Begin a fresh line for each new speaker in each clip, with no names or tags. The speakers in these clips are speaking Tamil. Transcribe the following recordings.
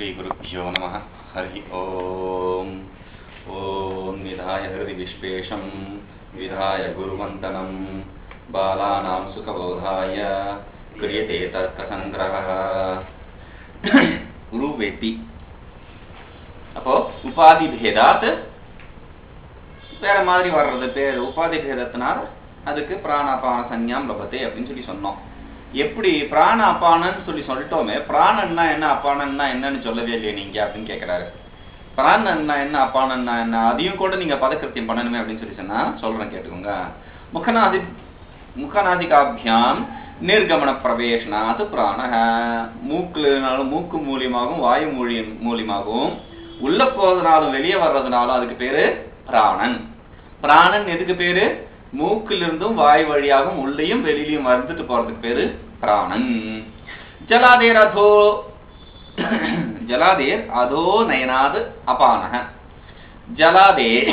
श्रीगुरुभ्यो नमः। हरि ओम। ओम निधाय हृदि विश्वेशं विधाय गुरुवन्दनं बालानां सुखबोधाय क्रियते तर्कसङ्ग्रहः। गुरुवेति அப்போ உபாதி பேதாத் வேற மாதிரி வர்றது பேர். உபாதி பேதத்தினால அதுக்கு பிராணாபான சஞ்ஞாம் லபத்தே அப்படின்னு சொல்லி சொன்னோம். எப்படி பிராண அப்பானன்னு சொல்லி சொல்லிட்டோமே, பிராணன்னா என்ன அப்பானன்னா என்னன்னு சொல்லவே இல்லையே நீங்க அப்படின்னு கேட்கிறாரு. பிராணன்னா என்ன அப்பானன்னா என்ன அதையும் கூட நீங்க பதக்கிருத்தியம் பண்ணணுமே அப்படின்னு சொல்லி சொன்னா சொல்றேன் கேட்டுக்கோங்க. முகநாதிகாபியாம் நிர்கமன பிரவேசனாத் பிராணஹ. மூக்கு மூலியமாகவும் வாயு மூலியமாகவும் உள்ள போறதுனாலும் வெளியே வர்றதுனாலும் அதுக்கு பேரு பிராணன். பிராணன் எதுக்கு பேரு? மூக்கிலிருந்தும் வாய் வழியாகவும் உள்ளேயும் வெளியிலையும் வந்துட்டு போறதுக்கு பேரு பிராணன். ஜலாதேர் அதோ நயனாது அபானக. ஜலாதேர்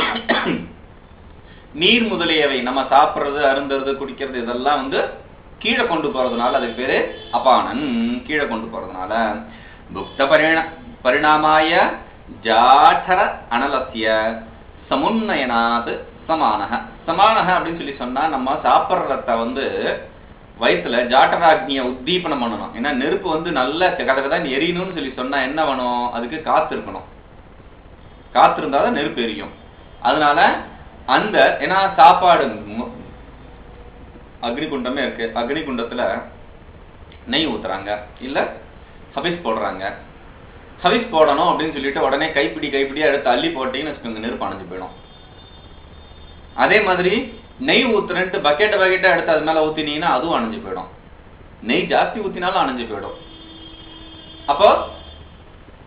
நீர் முதலியவை நம்ம சாப்பிடுறது, அருந்துறது, குடிக்கிறது இதெல்லாம் கீழே கொண்டு போறதுனால அதுக்கு பேரு அபானன். கீழே கொண்டு போறதுனால புக்த பரிணாமாய ஜாடர அனலசிய சமுன்னயனாத் சமானக. சமானக அப்படின்னு சொல்லி சொன்னா நம்ம சாப்பிட்றத வயிற்றுல ஜாட்டராக்னிய உத்தீபனம் பண்ணணும். ஏன்னா நெருப்பு நல்ல கதகதான் எரியணும்னு சொல்லி சொன்னா என்ன வேணும்? அதுக்கு காத்து இருக்கணும். காத்து இருந்தாதான் நெருப்பு எரியும். அதனால ஏன்னா சாப்பாடு அக்னிகுண்டமே இருக்கு. அக்னிகுண்டத்துல நெய் ஊத்துறாங்க, இல்ல ஹபிஸ் போடுறாங்க. ஹவிஸ் போடணும் அப்படின்னு சொல்லிட்டு உடனே கைப்பிடியா எடுத்து அள்ளி போட்டீங்கன்னு வச்சுக்கோங்க, நெருப்பு அணைஞ்சு போயிடும். அதே மாதிரி நெய் ஊத்துறேன்ட்டு பக்கெட்டா எடுத்து அது மேல ஊத்தினீங்கன்னா அதுவும் அணைஞ்சு போயிடும். நெய் ஜாஸ்தி ஊத்தினாலும் அணைஞ்சு போயிடும். அப்போ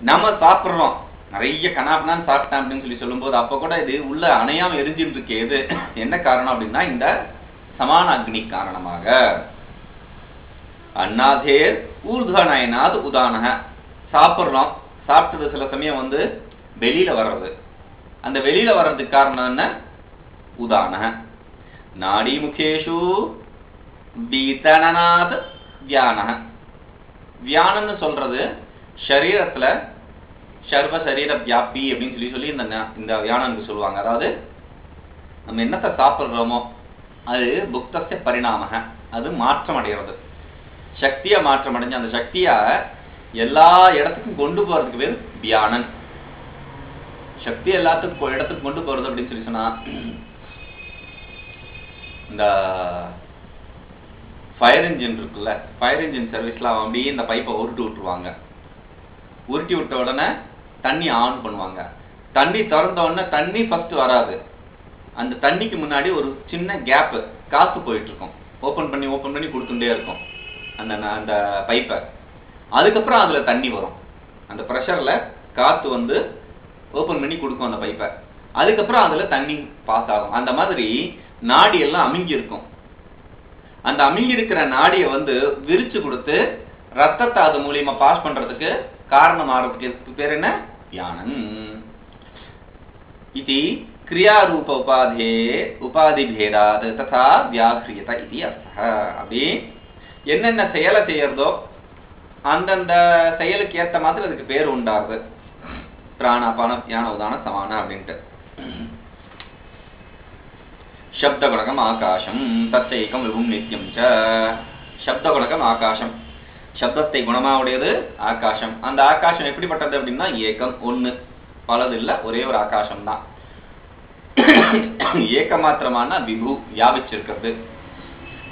நம்ம சாப்பிட்றோம், நிறைய கனாப்னான்னு சாப்பிட்டேன் அப்படின்னு சொல்லி சொல்லும் போது அப்ப கூட இது உள்ள அணையாம எரிஞ்சிட்டு இருக்கு. எது என்ன காரணம் அப்படின்னா இந்த சமான அக்னி காரணமாக. அண்ணாதேர் ஊர்துவநயனாத் உதானக. சாப்பிட்றோம், சாப்பிட்டது சில சமயம் வெளியில வர்றது. அந்த வெளியில வர்றதுக்கு காரணம் என்ன? உதான நாடி முகேஷு பீதனாத் வியானக. வியானன்னு சொல்றது சரீரத்துல சர்வ சரீர வியாபி அப்படின்னு சொல்லி இந்த வியானனுக்கு சொல்லுவாங்க. அதாவது நம்ம என்னத்தை சாப்பிட்றோமோ அது புக்தஸ்ய பரிணாமக, அது மாற்றம் அடைகிறது. சக்தியா மாற்றம் அடைஞ்சு அந்த சக்தியா எல்லா இடத்துக்கும் கொண்டு போறதுக்கு பேர் வியானன். சக்தி எல்லாத்துக்கும் இடத்துக்கு கொண்டு போறது அப்படின்னு சொல்லி சொன்னா இந்த ஃபயர் இன்ஜின் இருக்குல்ல, ஃபயர் இன்ஜின் சர்வீஸ்ல அப்படியே இந்த பைப்பை உருட்டி விட்டுருவாங்க. உருட்டி விட்ட உடனே தண்ணி ஆன் பண்ணுவாங்க. தண்ணி திறந்த உடனே தண்ணி ஃபர்ஸ்ட் வராது. அந்த தண்ணிக்கு முன்னாடி ஒரு சின்ன கேப் காத்து போயிட்டு இருக்கும். ஓபன் பண்ணி கொடுத்துட்டே இருக்கும் அந்த பைப்பை. அதுக்கப்புறம் அதுல தண்ணி வரும். அந்த ப்ரெஷர்ல காத்து ஓபன் பண்ணி கொடுக்கும் அந்த பைப்பை. அதுக்கப்புறம் அதுல தண்ணி பாஸ் ஆகும். அந்த மாதிரி நாடி எல்லாம் அமுங்கி இருக்கும். அந்த அமுங்கி இருக்கிற நாடியை விரிச்சு கொடுத்து ரத்தத்தை அது மூலியமா பாஸ் பண்றதுக்கு காரணம் ஆகிறதுக்கு பேர் என்ன? வியானன். இது கிரியாரூப உபாதி பேதாத் ததா வியாக்ரியத இது அர்த்தः. அப்படி என்னென்ன செயலை செய்யறதோ அந்தந்த செயலுக்கு ஏற்ற மாதிரி அதுக்கு பேர் உண்டாகுது. பிராணாபான ஞான உதான சமான அப்படின்ட்டு. சப்த குணகம் ஆகாசம் தத்தைக்கம் விபும் நித்தியம் ச. சப்த குணகம் ஆகாசம், சப்தத்தை குணமா உடையது ஆகாசம். அந்த ஆகாசம் எப்படிப்பட்டது அப்படின்னா ஏகம், ஒண்ணு, பலது இல்ல, ஒரே ஒரு ஆகாசம் தான். ஏக மாத்திரமான விபு, வியாபிச்சிருக்கிறது.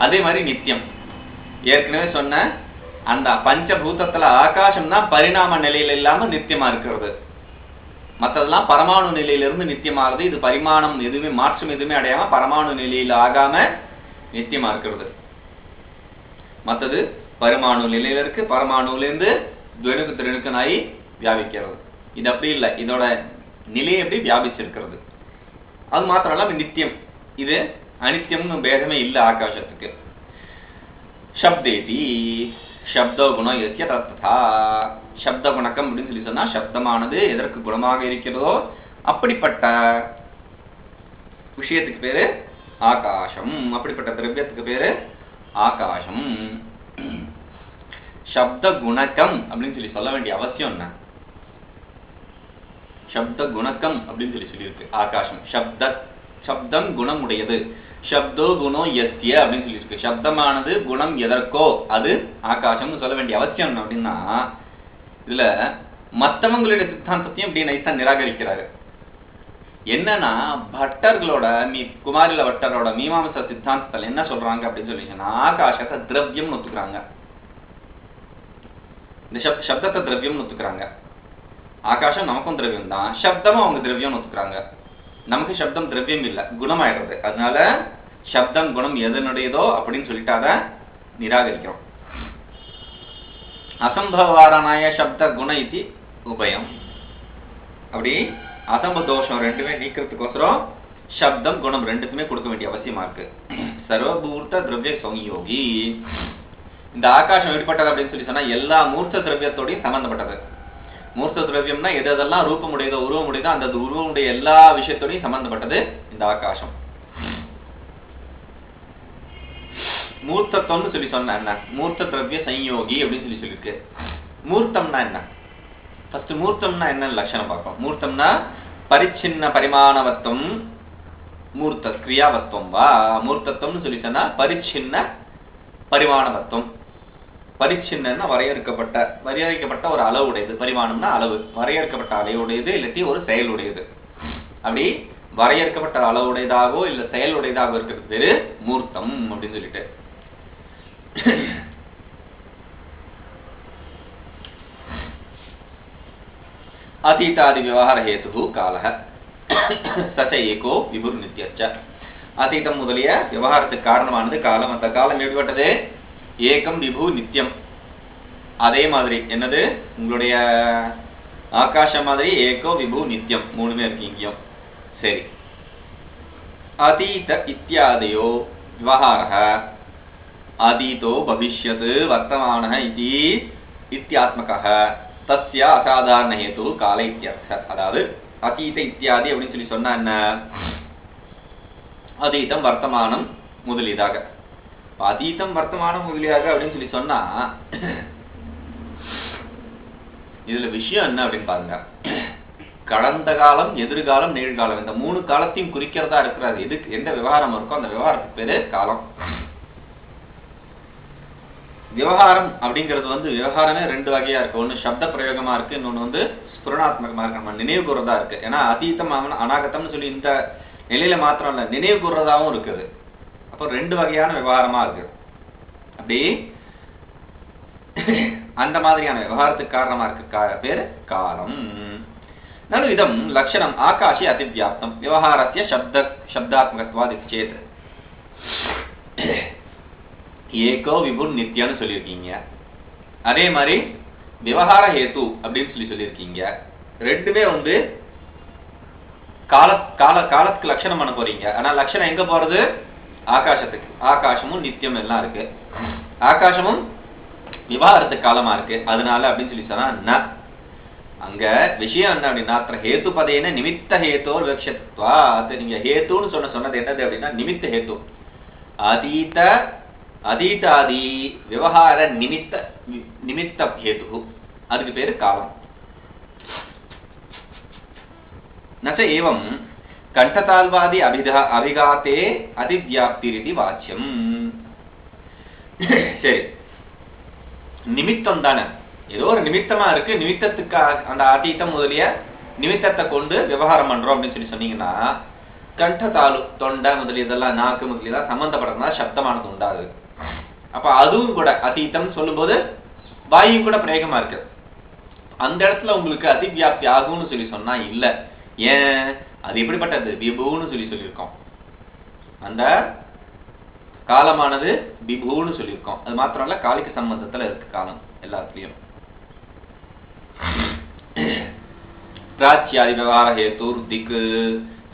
அதே மாதிரி நித்தியம். ஏற்கனவே சொன்ன அந்த பஞ்சபூதத்துல ஆகாசம் தான் பரிணாம நிலையில இல்லாம நித்தியமா இருக்கிறது. மற்றதெல்லாம் பரமாணு நிலையிலிருந்து நித்தியமாகுது. இது பரிமாணம் எதுவுமே மாற்றம் எதுவுமே அடையாம பரமாணு நிலையில ஆகாம நித்தியமா இருக்கிறது. மற்றது பரமாணு நிலையில இருக்கு, பரமாணுல இருந்து துவனுக்கு திருணுக்குனாயி வியாபிக்கிறது. இது அப்படி இல்லை, இதோட நிலையை எப்படி வியாபிச்சிருக்கிறது. அது மாத்திரம் இல்லாம நித்தியம். இது அனித்தியம்னு பேதமே இல்லை ஆகாசத்துக்கு. சப்தேதி சப்த குணம் எத்திய தத்தா. சப்த குணக்கம் அப்படின்னு சொல்லி சொன்னா சப்தமானது எதற்கு குணமாக இருக்கிறதோ அப்படிப்பட்ட விஷயத்துக்கு பேரு ஆகாசம். அப்படிப்பட்ட திரவியத்துக்கு பேரு ஆகாசம். சப்த குணக்கம் அப்படின்னு சொல்லி சொல்ல வேண்டிய அவசியம் என்ன? சப்த குணக்கம் அப்படின்னு சொல்லியிருக்கு ஆகாசம். சப்தம் குணம் உடையது. சப்தோ குணோ யஸ்ய அப்படின்னு சொல்லியிருக்கு. சப்தமானது குணம் எதற்கோ அது ஆகாசம்னு சொல்ல வேண்டிய அவசியம் என்ன அப்படின்னா, இதுல மற்றவங்களுடைய சித்தாந்தத்தையும் இப்படி நைசா நிராகரிக்கிறாரு. என்னன்னா பட்டர்களோட குமாரில பட்டரோட மீமாம்ச சித்தாந்தத்தில் என்ன சொல்றாங்க அப்படின்னு சொல்லிச்சுன்னா, ஆகாசத்தை திரவியம் ஒத்துக்கிறாங்க. இந்த சப்தத்தை திரவியம் ஒத்துக்கிறாங்க. ஆகாசம் நமக்கும் திரவியம் தான், சப்தமும் அவங்க திரவியம் ஒத்துக்கிறாங்க. நமக்கு சப்தம் திரவியம் இல்லை, குணமாயிடுறது. அதனால சப்தம் குணம் எதனுடையதோ அப்படின்னு சொல்லிட்டு அதை நிராகரிக்கிறோம். அசம்பவாரணாய சப்த குண இது உபயம். அப்படி அசம்ப தோஷம் ரெண்டுமே நீக்கிறதுக்கோசரம் சப்தம் குணம் ரெண்டுக்குமே கொடுக்க வேண்டிய அவசியமா இருக்கு. சர்வபூர்த்த திரவிய சம்யோகி. இந்த ஆகாசம் எப்படிப்பட்டது அப்படின்னு சொல்லி சொன்னா எல்லா மூர்த்த திரவியத்தோடையும் சம்பந்தப்பட்டது. மூர்த்த திரவியம்னா எதெல்லாம் ரூபம் உடையதோ உருவம் உடையதோ அந்த உருவமுடைய எல்லா விஷயத்தோடையும் சம்பந்தப்பட்டது இந்த ஆகாசம். மூர்த்தம்னு சொல்லி சொன்ன என்ன, மூர்த்த திரவிய சம்யோகி அப்படின்னு சொல்லியிருக்கு. மூர்த்தம்னா என்ன? ஃபர்ஸ்ட் மூர்த்தம்னா என்ன லட்சணம் பார்ப்போம். மூர்த்தம்னா பரிச்சின்ன பரிமாணவத்துவம் மூர்த்த கிரியாவத்துவம் வா. மூர்த்தத்துவம்னு சொல்லி சொன்னா பரிச்சின்ன பரிமாணவத்துவம். பரிச்சின்னா வரையறுக்கப்பட்ட ஒரு அளவு உடையது. பரிமாணம்னா அளவு, வரையறுக்கப்பட்ட அளவுடையது இல்லாட்டி ஒரு செயலுடையது. அப்படி வரையறுக்கப்பட்ட அளவுடையதாகவோ இல்ல செயலுடையதாக இருக்கிறது பேரு மூர்த்தம் அப்படின்னு சொல்லிட்டு. அதீதாதி விவகார ஹேது காலஹ சச ஏகோ விபுர் நித்யச்ச. அதீதம் முதலிய விவகாரத்துக்கு காரணமானது காலம். அந்த காலம் எப்படிப்பட்டது? ஏகம் விபு நித்தியம். அதே மாதிரி என்னது, உங்களுடைய ஆகாசம் மாதிரி ஏகோ விபு நித்தியம் மூணுமே இருக்கு இங்கேயும். சரி, அதீத இத்தியாதயோ விவகாரः அதீதோ பவிஷ்யத் வர்த்தமானः இதி இத்தியாத்மகः தஸ்ய அசாதாரண ஹேது கால இத்தியர்த்தः. அதாவது அதீத இத்தியாதி அப்படின்னு சொல்லி சொன்னா என்ன, அதீதம் வர்த்தமானம் முதலியதாக. அதீதம் வர்த்தமானம் முதலியாக அப்படின்னு சொல்லி சொன்னா இதுல விஷயம் என்ன அப்படின்னு பாருங்க. கடந்த காலம், எதிர்காலம், நிகழ்காலம் இந்த மூணு காலத்தையும் குறிக்கிறதா இருக்கிறது. எதுக்கு எந்த விவகாரம் இருக்கோ அந்த விவகாரத்துக்கு பேரு காலம். விவகாரம் அப்படிங்கிறது விவகாரமே ரெண்டு வகையா இருக்கு. ஒண்ணு சப்த பிரயோகமா இருக்கு, இன்னொன்னு ஸ்புரணாத்மகமா இருக்கு, நம்ம நினைவு கூறதா இருக்கு. ஏன்னா அதீதம் அநாகத்தம்னு சொல்லி இந்த நிலையில மாத்திரம் இல்ல நினைவு கூறதாவும் இருக்குது. அப்போ ரெண்டு வகையான விவகாரமா இருக்கு. அப்படி அந்த மாதிரியான விவகாரத்துக்கு காரணமா இருக்கு பேரு காலம். நனு இதம் லட்சணம் ஆகாஷே அதிவியாப்தம் விவகாரத்திய சப்தாத்மகத்வாதி சேத் ஏகோ விபுர் நித்யன்னு சொல்லியிருக்கீங்க. அதே மாதிரி விவகார ஹேத்து அப்படின்னு சொல்லியிருக்கீங்க. ரெண்டுமே காலத்துக்கு லட்சணம் பண்ண போறீங்க. ஆனா லட்சணம் எங்க போறது? ஆகாசத்துக்கு. ஆகாசமும் நித்தியம் எல்லாம் இருக்கு. ஆகாசமும் விவகாரத்துக்கு காலமா இருக்கு. அதனால அப்படின்னு சொல்லி சொன்னா அங்க விஷயம் என்ன அப்படின்னா ஹேத்து பதேன நிமித்த ஹேத்தோ விவக்ஷத்வா. நீங்க ஹேத்துன்னு சொன்னது என்னது அப்படின்னா நிமித்த ஹேத்து. அதீதாதி விவகார நிமித்த ஹேத்து, அதுக்கு பேரு காலம். நச்ச ஏவம் கண்டதால்வாதி அபிகாத்தே அதிவியாப்தி வாச்சியம். சரி, நிமித்தம் தானே, ஏதோ ஒரு நிமித்தமா இருக்கு. நிமித்தத்துக்கு அந்த அதீதம் முதலிய நிமித்தத்தை கொண்டு விவகாரம் பண்றோம் அப்படின்னு சொன்னீங்கன்னா கண்டதாலு தொண்டை முதலியதெல்லாம் நாக்கு முதலியதெல்லாம் சம்பந்தப்படுறதுனால சப்தமானது உண்டாது. அப்ப அதுவும் கூட அதீதம் சொல்லும் போது வாயும் கூட பிரயோகமா இருக்கு. அந்த இடத்துல உங்களுக்கு அதிவியாப்தி ஆகும்னு சொன்னா இல்ல. ஏன்? அது எப்படிப்பட்டது? விபுன்னு சொல்லியிருக்கோம். அந்த காலமானது விபுன்னு சொல்லியிருக்கோம். அது மாத்திரம் இல்ல காலிக்கு சம்பந்தத்துல இருக்கு காலம் எல்லாத்துலயும். பிராச்சியாதி விவகார ஹேத்துர் திக்கு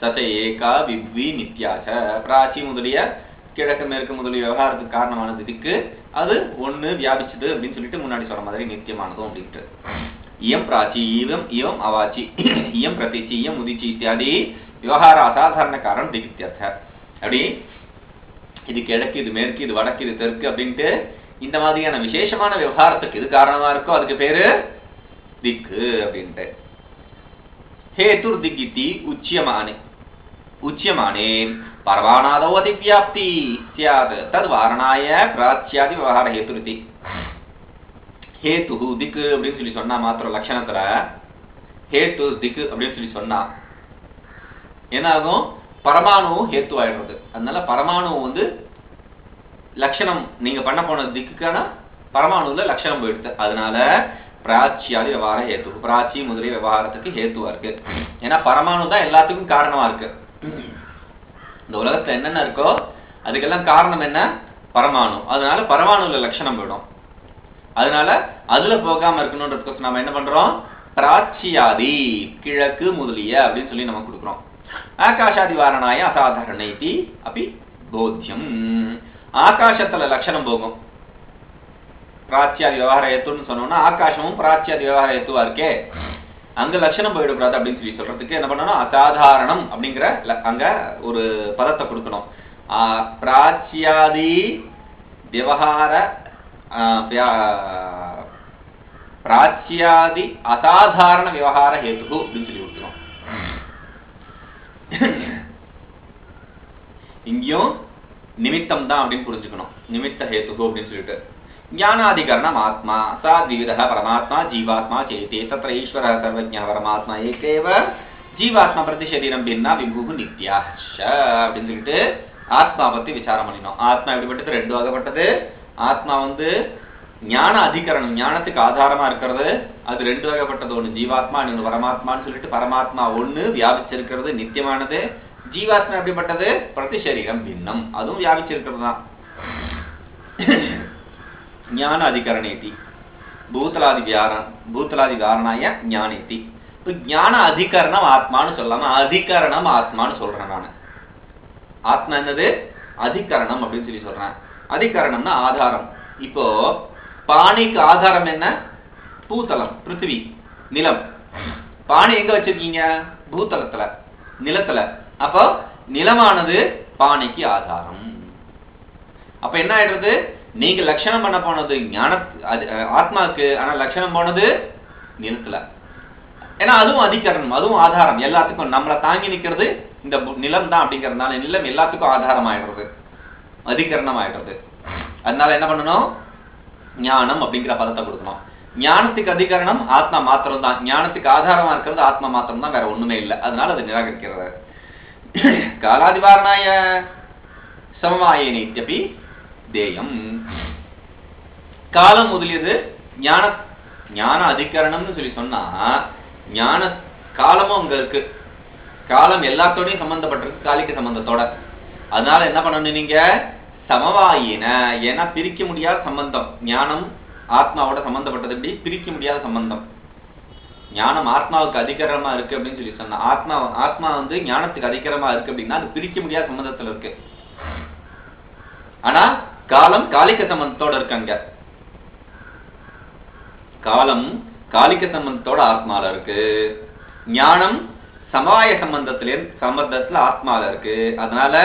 சச ஏகா விப்வி நித்யாச. பிராச்சி முதலிய கிழக்கு மேற்கு முதலிய விவகாரத்துக்கு காரணமானது திக்கு, அது ஒண்ணு வியாபிச்சது அப்படின்னு சொல்லிட்டு முன்னாடி சொல்ற மாதிரி நித்தியமானதும் அப்படின்ட்டு. இயம் பிராச்சி இவம் அவாச்சி இயம் பிரதிச்சி இயம் உதிச்சி இத்தியாதி விவகார அசாதாரண காரணம் திகித்யர்த்த. அப்படி இது கிழக்கு, இது மேற்கு, இது வடக்கு, இது தெற்கு அப்படின்ட்டு இந்த மாதிரியான விசேஷமான விவகாரத்துக்கு இது காரணமா இருக்கோ அதுக்கு பேரு திக்கு அப்படின்ட்டு. हेतुर्दिगिति उच्यमाने परमाणादौ अतिव्याप्ति स्यात् तद् वारणाय प्राच्यादि व्यवहार हेतुरिति हेतु दिक् அப்படின்னு சொல்லி சொன்னா மாத்திரம் லட்சணத்துல हेतु दिक् அப்படின்னு சொல்லி சொன்னா என்ன ஆகும் பரமாணுவும் ஹேத்து ஆயிடுறது அதனால பரமாணு வந்து லட்சணம் நீங்க பண்ண போன திக்குக்கான பரமாணுல லட்சணம் போயிடுது அதனால பிராச்சியாதி விவகார ஹேத்து பிராச்சி முதலிய விவகாரத்துக்கு ஹேத்துவா இருக்கு ஏன்னா பரமாணு தான் எல்லாத்துக்கும் காரணமா இருக்கு இந்த உலகத்துல என்னென்ன இருக்கோ அதுக்கெல்லாம் காரணம் என்ன பரமாணு அதனால பரமாணுல லட்சணம் போயிடும் அதனால அதுல போகாம இருக்கணும்ன்றதுக்கு நம்ம என்ன பண்றோம் பிராச்சியாதி கிழக்கு முதலிய அப்படின்னு சொல்லி நம்ம கொடுக்குறோம் ஆகாஷாதி வாரணாய அசாதாரண அப்படி போத்தியம் ஆகாசத்துல லட்சணம் போகும் பிராச்சியாதி விவகார ஹேத்துன்னு சொன்னோம்னா ஆகாசமும் பிராச்சியாதி விவகார ஹேத்துவா இருக்கே அங்க லட்சணம் போயிடக்கூடாது அப்படின்னு சொல்லி சொல்றதுக்கு என்ன பண்ணணும் அசாதாரணம் அப்படிங்கிற அங்க ஒரு பதத்தை கொடுக்கணும் பிராச்சியாதி விவகார பிராச்சியாதி அசாதாரண விவகார ஹேத்து அப்படின்னு சொல்லி கொடுக்கணும் இங்கேயும் நிமித்தம் தான் அப்படின்னு புரிஞ்சுக்கணும் நிமித்த ஹேத்து அப்படின்னு சொல்லிட்டு ज्ञानाधिकरणम आत्मा सा द्विविधः परमात्मा जीवात्मा चेते तत्र ईश्वरः सर्वज्ञः परमात्मा एकेव जीवात्मा प्रति शरीरम भिन्ना विभुः नित्याश्च அப்படின்னு சொல்லிட்டு ஆத்மா பத்தி விசாரம் பண்ணினோம் ஆத்மா எப்படிப்பட்டது ரெண்டு வகைப்பட்டது ஆத்மா வந்து ஞான அதிகரணம் ஞானத்துக்கு ஆதாரமா இருக்கிறது அது ரெண்டு வகைப்பட்டது ஒண்ணு ஜீவாத்மா இன்னொன்று பரமாத்மான்னு சொல்லிட்டு பரமாத்மா ஒண்ணு வியாபிச்சிருக்கிறது நித்தியமானது ஜீவாத்மா எப்படிப்பட்டது பிரதி சரீரம் பின்னம் அதுவும் வியாபிச்சிருக்கிறது தான் ज्ञान अधिकरणेति भूतलादि कारणाय ज्ञानेति तो ज्ञान अधिकरणम आत्मानु சொல்லாம அதிகரணம் ஆத்மான்னு சொல்றேன் நான் ஆத்மா என்னது அதிகரணம் அப்படின்னு சொல்லி சொல்றேன் அதிகரணம்னா ஆதாரம் இப்போ பானைக்கு ஆதாரம் என்ன பூதலம் பிருத்திவி நிலம் பானை எங்க வச்சிருக்கீங்க பூதலத்துல நிலத்துல அப்போ நிலமானது பானைக்கு ஆதாரம் அப்ப என்ன ஆயிடுறது நீங்க லட்சணம் பண்ண போனது ஞான ஆத்மாக்கு ஆனா லட்சணம் போனது நிலத்துல ஏன்னா அதுவும் அதிகரணம் அதுவும் ஆதாரம் எல்லாத்துக்கும் நம்மளை தாங்கி நிக்கிறது இந்த நிலம் தான் அப்படிங்கறதுனால நிலம் எல்லாத்துக்கும் ஆதாரம் ஆயிடுறது அதிகரணம் ஆயிடுறது அதனால என்ன பண்ணணும் ஞானம் அப்படிங்கிற பதத்தை கொடுக்கணும் ஞானத்துக்கு அதிகரணம் ஆத்மா மாத்திரம் தான் ஞானத்துக்கு ஆதாரமா இருக்கிறது ஆத்மா மாத்திரம் தான் வேற ஒண்ணுமே இல்லை அதனால அது நிராகரிக்கிறது காலாதிவாரணாய சமவாயேன இத்யபி தேயம் காலம் முதலியது ஞான அதிகரணம்னு சொல்லி சொன்னா ஞான காலமும் அங்க இருக்கு காலம் எல்லாத்தோடையும் சம்பந்தப்பட்டிருக்கு காலிக்க சம்பந்தத்தோட அதனால என்ன பண்ணணும் நீங்க சமவாயின ஏன்னா பிரிக்க முடியாத சம்பந்தம் ஞானம் ஆத்மாவோட சம்பந்தப்பட்டது எப்படி பிரிக்க முடியாத சம்பந்தம் ஞானம் ஆத்மாவுக்கு அதிகரமா இருக்கு அப்படின்னு சொல்லி சொன்னா ஆத்மா வந்து ஞானத்துக்கு அதிகரமா இருக்கு அப்படின்னா அது பிரிக்க முடியாத சம்பந்தத்துல இருக்கு ஆனா காலம் காலிக்க சம்பந்தத்தோட இருக்காங்க காலம் காலிக்க சம்பந்தத்தோட ஆத்மால இருக்கு ஞானம் சமவாய சம்பந்தத்துல ஆத்மால இருக்கு அதனால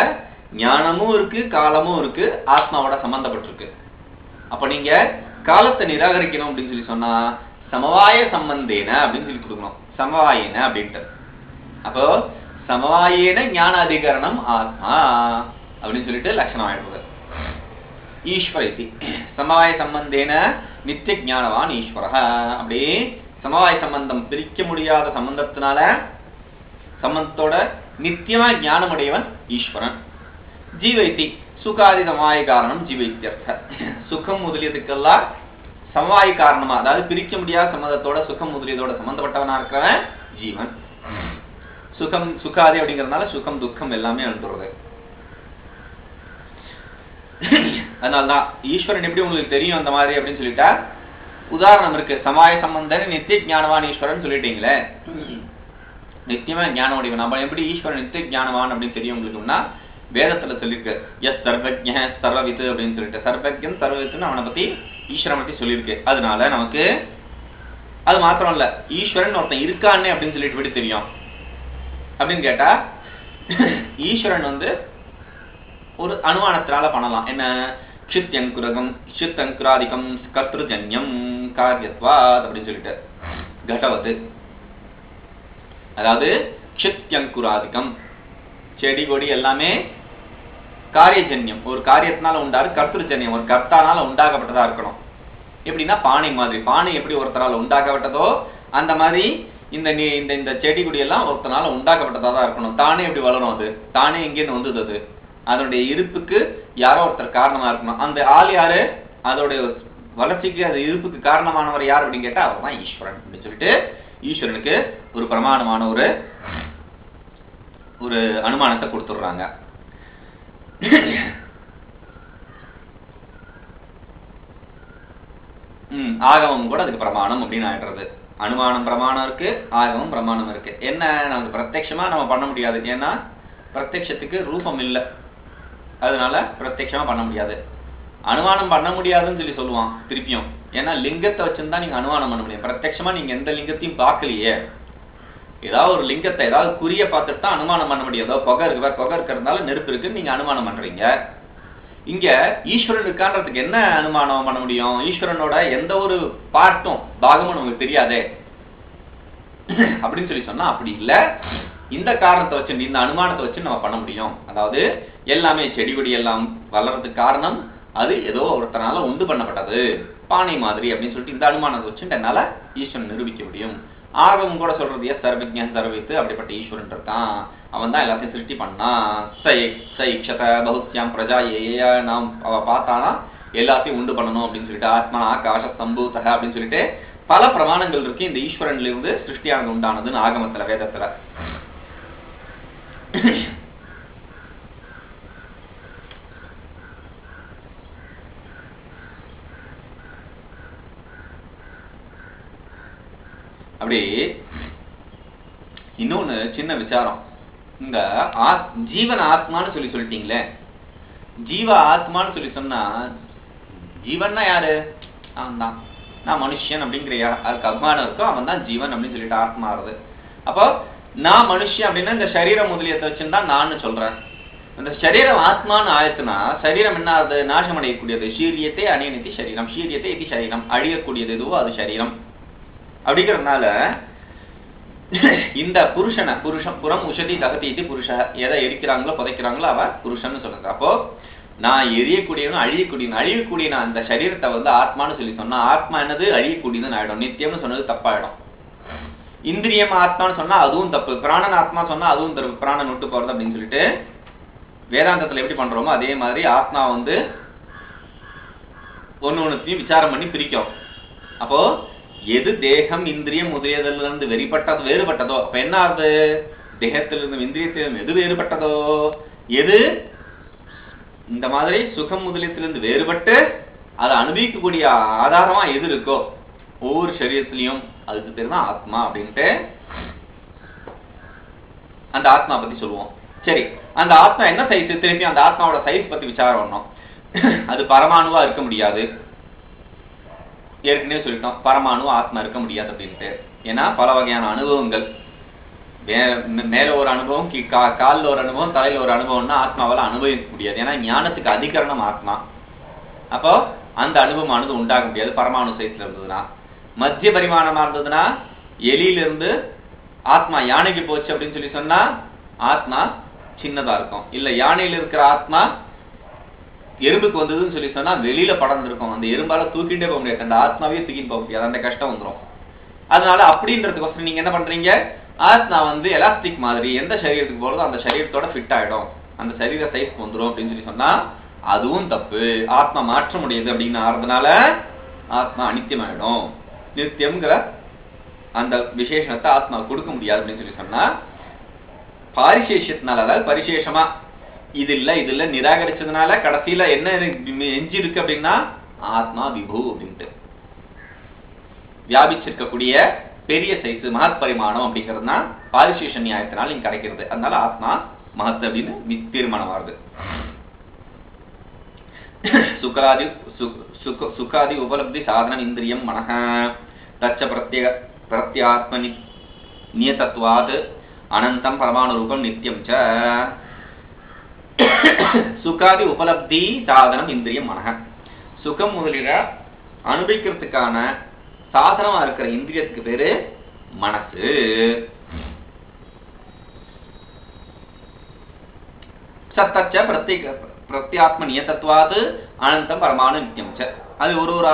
ஞானமும் இருக்கு காலமும் இருக்கு ஆத்மாவோட சம்பந்தப்பட்டிருக்கு அப்ப நீங்க காலத்தை நிராகரிக்கணும் அப்படின்னு சொல்லி சொன்னா சமவாய சம்பந்தேன அப்படின்னு சொல்லி கொடுக்கணும் சமவாயேன அப்படின்ட்டு அப்போ சமவாயேன ஞான அதிகரணம் ஆத்மா அப்படின்னு சொல்லிட்டு லட்சணம் ஆயிடுறது ஈஸ்வர சமவாய சம்பந்தேன நித்திய ஞானவான் ஈஸ்வர அப்படி சமவாய சம்பந்தம் பிரிக்க முடியாத சம்பந்தத்தினால சம்பந்தத்தோட நித்தியமா ஞானமுடையவன் ஈஸ்வரன் ஜீவைத்தி சுகாதி சமவாய காரணம் ஜீவைத்தியர்த்த சுகம் முதலியதுக்கெல்லாம் சமவாய காரணமா அதாவது பிரிக்க முடியாத சம்பந்தத்தோட சுகம் முதலியதோட சம்பந்தப்பட்டவனா இருக்கிறவன் ஜீவன் சுகம் சுகாதி அப்படிங்கறதுனால சுகம் துக்கம் எல்லாமே அனுப்புறது அதனால்தான் ஈஸ்வரன் எப்படி உங்களுக்கு தெரியும் அந்த மாதிரி அப்படின்னு சொல்லிட்டா உதாரணம் இருக்கு சமவாய சம்பந்தன் நித்திய ஞானவான் ஈஸ்வரன் சொல்லிட்டீங்களே நித்தியமா ஞானமுடையவன் நம்ம எப்படி ஈஸ்வரன் நித்திய ஞானவான் அப்படின்னு தெரியும் உங்களுக்குன்னா வேதத்துல சொல்லியிருக்கு எஸ் சர்வஜ்ஞ சர்வவித்து அப்படின்னு சொல்லிட்டு சர்வஜன் சர்வவித்துன்னு அவனை பத்தி ஈஸ்வரன் பத்தி சொல்லியிருக்கு அதனால நமக்கு அது மாத்திரம் இல்ல ஈஸ்வரன் ஒருத்தன் இருக்கானே அப்படின்னு சொல்லிட்டு எப்படி தெரியும் அப்படின்னு கேட்டா ஈஸ்வரன் வந்து ஒரு அனுமானத்தினால பண்ணலாம் என்ன க்ஷித்யங்குராதிகம் கர்த்திருஜன்யம் காரியத்வாத் அப்படின்னு சொல்லிட்டு கடவது அதாவது க்ஷித்யங்குராதிகம், செடி கொடி எல்லாமே காரியஜன்யம், ஒரு காரியத்தினால உண்டாரு, கர்த்திருஜன்யம் ஒரு கர்த்தானால உண்டாக்கப்பட்டதா இருக்கணும். எப்படின்னா பானை மாதிரி, பானை எப்படி ஒருத்தரால உண்டாக்கப்பட்டதோ அந்த மாதிரி இந்த செடி கொடி எல்லாம் ஒருத்தனால உண்டாக்கப்பட்டதா தான் இருக்கணும். தானே எப்படி வளரும்? அது தானே எங்கேருந்து வந்தது? அது அதனுடைய இருப்புக்கு யாரோ ஒருத்தர் காரணமா இருக்கணும். அந்த ஆள் யாரு? அதோடைய வளர்ச்சிக்கு, அது இருப்புக்கு காரணமானவர் யார் அப்படின்னு கேட்டா அவர் தான் ஈஸ்வரன் அப்படின்னு சொல்லிட்டு ஈஸ்வரனுக்கு ஒரு பிரமாணமான ஒரு அனுமானத்தை கொடுத்துடுறாங்க. ஆகமம் கூட அதுக்கு பிரமாணம் அப்படின்னு ஆயிடுறது. அனுமானம் பிரமாணம் இருக்கு, ஆகமம் பிரமாணம் இருக்கு. என்ன, நமக்கு பிரத்யட்சமா நம்ம பண்ண முடியாது, ஏன்னா பிரத்யட்சத்துக்கு ரூபம் இல்லை, அதனால பிரத்யட்சமா பண்ண முடியாது. அனுமானம் பண்ண முடியாதுன்னு சொல்லி சொல்லுவான் திருப்பியும், ஏன்னா லிங்கத்தை வச்சுருந்தா நீங்க அனுமானம் பண்ண முடியும். பிரத்யட்சமா நீங்க எந்த லிங்கத்தையும் பார்க்கலையே, ஏதாவது ஒரு லிங்கத்தை ஏதாவது குறிய பார்த்துட்டு தான் அனுமானம் பண்ண முடியும். ஏதாவது புகை இருக்கிறதுனால நெருப்பு இருக்குன்னு நீங்க அனுமானம் பண்றீங்க. இங்க ஈஸ்வரன் இருக்கான்றதுக்கு என்ன அனுமானம் பண்ண முடியும்? ஈஸ்வரனோட எந்த ஒரு பாட்டும் பாகமும் நமக்கு தெரியாதே அப்படின்னு சொல்லி சொன்னா அப்படி இல்ல. இந்த காரணத்தை வச்சு, இந்த அனுமானத்தை வச்சு நம்ம பண்ண முடியும். அதாவது எல்லாமே செடி கொடி எல்லாம் வளர்றதுக்கு காரணம் அது ஏதோ ஒருத்தனால உண்டு பண்ணப்பட்டது, பானை மாதிரி அப்படின்னு சொல்லிட்டு இந்த அனுமானத்தை வச்சு என்னால ஈஸ்வரன் நிரூபிக்க முடியும். ஆகமும் கூட சொல்றது சர்வஜன் சர்வித்து, அப்படிப்பட்ட ஈஸ்வரன் இருக்கான், அவன் தான் எல்லாத்தையும் சிருஷ்டி பண்ணான். சைக்ஷத பகுத்யாம் பிரஜா ஏ, நாம் அவ பார்த்தானா எல்லாத்தையும் உண்டு பண்ணணும் அப்படின்னு சொல்லிட்டு, ஆத்மா ஆகாஷ சம்பூதக அப்படின்னு சொல்லிட்டு பல பிரமாணங்கள் இருக்கு. இந்த ஈஸ்வரன்ல இருந்து சிருஷ்டியானது உண்டானதுன்னு ஆகமத்துல, வேதத்துல. அப்படி இன்னொன்னு சின்ன விசாரம், இந்த ஜீவன் ஆத்மான்னு சொல்லிட்டீங்களே, ஜீவ ஆத்மான்னு சொல்லி சொன்னா ஜீவன்னா யாரு? அவன் தான், நான் மனுஷன் அப்படிங்கிற யாருக்கு அபிமானம் இருக்கோ அவன் தான் ஜீவன் அப்படின்னு சொல்லிட்டு ஆத்மா ஆறுது. அப்போ நான் மனுஷன் அப்படின்னா இந்த சரீரம் முதலியத்தை வச்சுருந்தா நான் சொல்றேன். இந்த சரீரம் ஆத்மான்னு ஆயிடுச்சுன்னா சரீரம் என்ன ஆகுது? நாசம் அடையக்கூடியது. சீரியத்தை அணியனித்தி சரீரம், சீரியத்தை இது சரீரம், அழியக்கூடியது எதுவோ அது சரீரம். அப்படிங்கிறதுனால இந்த புருஷனை புறம் உஷதி தகதி இது புருஷ, எதை எரிக்கிறாங்களோ புதைக்கிறாங்களோ அவ புருஷன்னு சொல்றாங்க. அப்போ நான் எரியக்கூடியவனும் அழியக்கூடியவன் அந்த சரீரத்தை ஆத்மான்னு சொல்லி சொன்னா ஆத்மா என்னது? அழியக்கூடியதுன்னு ஆயிடும். நித்தியம்னு சொன்னது தப்பாயிடும். இந்திரியம் ஆத்மான்னு சொன்னா அதுவும் தப்பு, பிராணன் ஆத்மா சொன்னா அதுவும் தப்பு, பிராணன் விட்டு போறது அப்படின்னு சொல்லிட்டு வேதாந்தத்துல எப்படி பண்றோமோ அதே மாதிரி ஆத்மா ஒண்ணுத்தையும் விசாரம் பண்ணி பிரிக்கும். அப்போ எது தேகம் இந்திரியம் முதலியதுல இருந்து வேறுபட்டதோ, அப்ப என்ன ஆகுது? தேகத்திலிருந்து இந்திரியத்திலிருந்து எது வேறுபட்டதோ, எது இந்த மாதிரி சுகம் முதலியத்திலிருந்து வேறுபட்டு அதை அனுபவிக்கக்கூடிய ஆதாரமா எது இருக்கோ ஒவ்வொரு சரீரத்திலையும் அதுக்கு பேர் தான் ஆத்மா அப்படின்ட்டு அந்த ஆத்மா பத்தி சொல்லுவோம். சரி, அந்த ஆத்மா என்ன சைஸ்? திருப்பி அந்த ஆத்மாவோட சைஸ் பத்தி விசாரம் பண்ணோம். அது பரமாணுவா இருக்க முடியாது, ஏற்கனவே சொல்லிட்டோம். பரமாணு ஆத்மா இருக்க முடியாது அப்படின்ட்டு. ஏன்னா பல வகையான அனுபவங்கள், மேல ஒரு அனுபவம், காலில் ஒரு அனுபவம், தலையில ஒரு அனுபவம்னா ஆத்மாவால அனுபவிக்க முடியாது. ஏன்னா ஞானத்துக்கு அதிகரணம் ஆத்மா. அப்போ அந்த அனுபவமானது உண்டாக முடியாது பரமாணு சைஸ்ல இருந்ததுன்னா. மத்திய பரிமாணமா இருந்ததுன்னா எலியிலிருந்து ஆத்மா யானைக்கு போச்சு அப்படின்னு சொல்லி சொன்னா ஆத்மா சின்னதா இருக்கும். இல்ல யானையில இருக்கிற ஆத்மா எறும்புக்கு வந்ததுன்னு சொல்லி சொன்னா வெளியில படர்ந்துருக்கும், அந்த எறும்பால தூக்கிட்டே போக முடியாது, அந்த ஆத்மாவே தூக்கிட்டு போக முடியாது, அந்த கஷ்டம் வந்துடும். அதனால அப்படின்றதுக்கோசரம் நீங்க என்ன பண்றீங்க? ஆத்மா எலாஸ்டிக் மாதிரி எந்த சரீரத்துக்கு போறதோ அந்த சரீரத்தோட ஃபிட் ஆயிடும், அந்த சரீர சைஸ்க்கு வந்துடும் அப்படின்னு சொல்லி சொன்னா அதுவும் தப்பு. ஆத்மா மாற்ற முடியாது அப்படின்னு ஆறதுனால ஆத்மா அனித்தியமாயிடும். நித்தியம்ங்கிற அந்த விசேஷத்தை ஆத்மா கொடுக்க முடியாது அப்படின்னு சொல்லி சொன்னா பாரிசேஷத்தினால, அதாவது பரிசேஷமா இது இல்ல நிராகரிச்சதுனால கடைசியில என்ன எஞ்சி இருக்கு அப்படின்னா ஆத்மா விபு அப்படின்ட்டு வியாபிச்சிருக்கக்கூடிய பெரிய சைஸ் மகத் பரிமாணம் அப்படிங்கிறதுனா பாரிசேஷ நியாயத்தினால இங்க கிடைக்கிறது. அதனால ஆத்மா மகத் அப்படின்னு தீர்மானம் வருது. சுகாதி உபலப்தி சாதனம் இந்திரியம் மனஹ தச்ச பிரத்யாத்மனி நியதத்வாத் அனந்தம் பரமாணு ரூபம் நித்தியம் ச. சுகாதி உபலப்தி சாதனம் இந்திரியம் மனஹ, சுகம் முதலிய அனுபவிக்கிறதுக்கான சாதனமா இருக்கிற இந்திரியத்துக்கு பேரு மனசு. தத்தச்ச பிரத்யாத்ம நியதத்வாது அனந்தம் பரமானு நித்தியம் ச. அது ஒரு